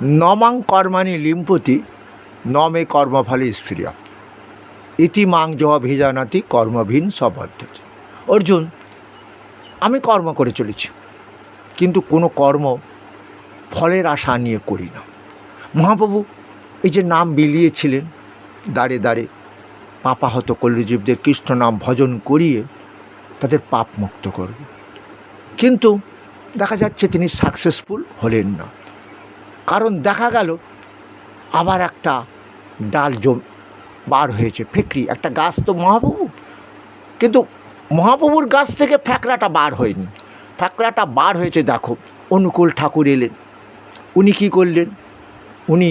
নমাং কর্মাণি লিম্পতি নমে কর্মফলে স্ফিরিয়া ইতি মাং ভিজানাতি কর্মভিন সবদ্ধতি। অর্জুন, আমি কর্ম করে চলেছি, কিন্তু কোনো কর্ম ফলের আশা নিয়ে করি না। মহাপ্রভু এই যে নাম বিলিয়েছিলেন, দাঁড়ে দাঁড়ে পাপাহত কলিজীবদের কৃষ্ণ নাম ভজন করিয়ে তাদের পাপ মুক্ত করবে, কিন্তু দেখা যাচ্ছে তিনি সাকসেসফুল হলেন না। কারণ দেখা গেল আবার একটা ডাল বার হয়েছে, ফেকরি একটা গাছ তো মহাপ্রভু, কিন্তু মহাপ্রভুর গাছ থেকে ফ্যাকড়াটা বার হয়নি। ফ্যাকড়াটা বার হয়েছে, দেখো অনুকূল ঠাকুর এলেন। উনি কী করলেন? উনি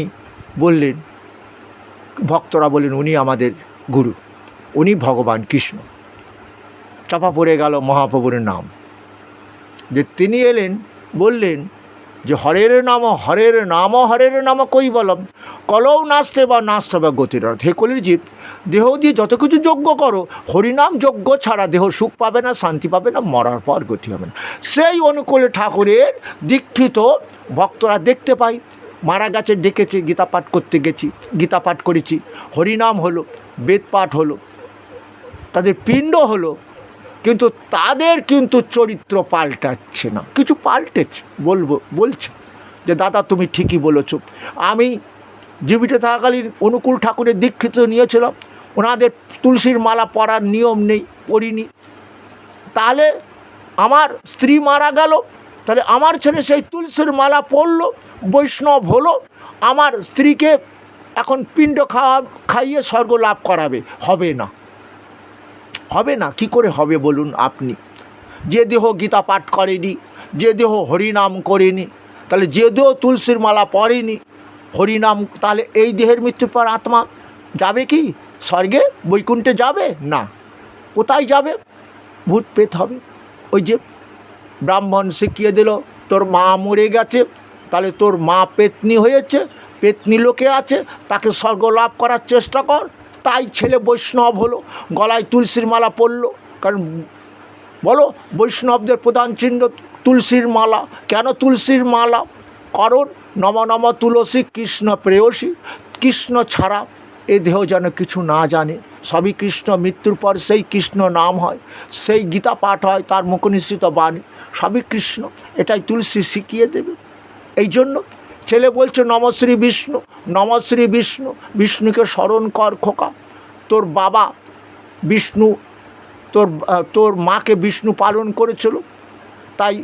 বললেন, ভক্তরা বললেন উনি আমাদের গুরু, উনি ভগবান কৃষ্ণ। চাপা পড়ে গেল মহাপ্রভুর নাম, যে তিনি এলেন বললেন যে হরের নাম হরের নাম কই বলম কলৌ নাচতে বা নাচতে বা গতিরথ। হে কলির জীব, দেহ দিয়ে যত কিছু যজ্ঞ করো, হরিনাম যজ্ঞ ছাড়া দেহ সুখ পাবে না, শান্তি পাবে না, মরার পর গতি হবে না। সেই অনুকূল ঠাকুরের দীক্ষিত ভক্তরা দেখতে পাই, মারা গেছে, ডেকেছে, গীতা পাঠ করতে গেছি, গীতা পাঠ করেছি, হরিনাম হলো, বেদ পাঠ হলো, তাদের পিণ্ড হলো, কিন্তু তাদের কিন্তু চরিত্র পাল্টাচ্ছে না। কিছু পাল্টেছে, বলছে যে দাদা তুমি ঠিকই বলেছ, আমি জীবিত থাকাকালীন অনুকূল ঠাকুরের দীক্ষিত নিয়েছিলাম, ওনাদের তুলসীর মালা পরার নিয়ম নেই, পড়িনি। তাহলে আমার স্ত্রী মারা গেল, তাহলে আমার ছেলে সেই তুলসীর মালা পরলো, বৈষ্ণব হলো, আমার স্ত্রীকে এখন পিণ্ড খাইয়ে স্বর্গ লাভ করাবে? হবে না, হবে না। কি করে হবে বলুন আপনি? যে দেহ গীতা পাঠ করেনি, যে দেহ হরিনাম করেনি, তাহলে যে দেহ তুলসীর মালা পড়েনি, হরিনাম, তাহলে এই দেহের মৃত্যুর পর আত্মা যাবে কি স্বর্গে, বৈকুণ্ঠে যাবে না? কোথায় যাবে? ভূত প্রেত হবে। ওই যে ব্রাহ্মণ শিখিয়ে দিল তোর মা মরে গেছে, তাহলে তোর মা পেতনি হয়েছে, পেতনি লোকে আছে, তাকে স্বর্গ লাভ করার চেষ্টা কর। তাই ছেলে বৈষ্ণব হলো, গলায় তুলসীর মালা পরলো। কারণ বলো, বৈষ্ণবদের প্রধান চিহ্ন তুলসীর মালা। কেন তুলসীর মালা? কারণ নম নম তুলসী কৃষ্ণ প্রেয়সী, কৃষ্ণ ছাড়া এ দেহ যেন কিছু না জানে, সবই কৃষ্ণ। মৃত্যুর পর সেই কৃষ্ণ নাম হয়, সেই গীতা পাঠ হয়, তার মুখনিসৃত বাণী সবই কৃষ্ণ। এটাই তুলসী শিখিয়ে দেবে। এই জন্য ছেলে বলছে নমশ্রী বিষ্ণু, নমশ্রী বিষ্ণু, বিষ্ণুকে স্মরণ কর খোকা। তোর বাবা বিষ্ণু, তোর মাকে বিষ্ণু পালন করেছিল, তাই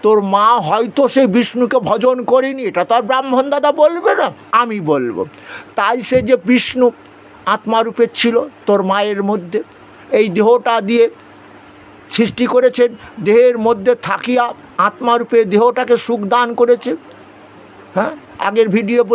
তোর মা হয়তো সেই বিষ্ণুকে ভজন করেনি, এটা তো আর ব্রাহ্মণ দাদা বলবে না, আমি বলবো। তাই সে যে বিষ্ণু আত্মারূপে ছিল তোর মায়ের মধ্যে, এই দেহটা দিয়ে সৃষ্টি করেছেন, দেহের মধ্যে থাকিয়া আত্মারূপে দেহটাকে সুখ দান করেছে। হ্যাঁ, আগের ভিডিও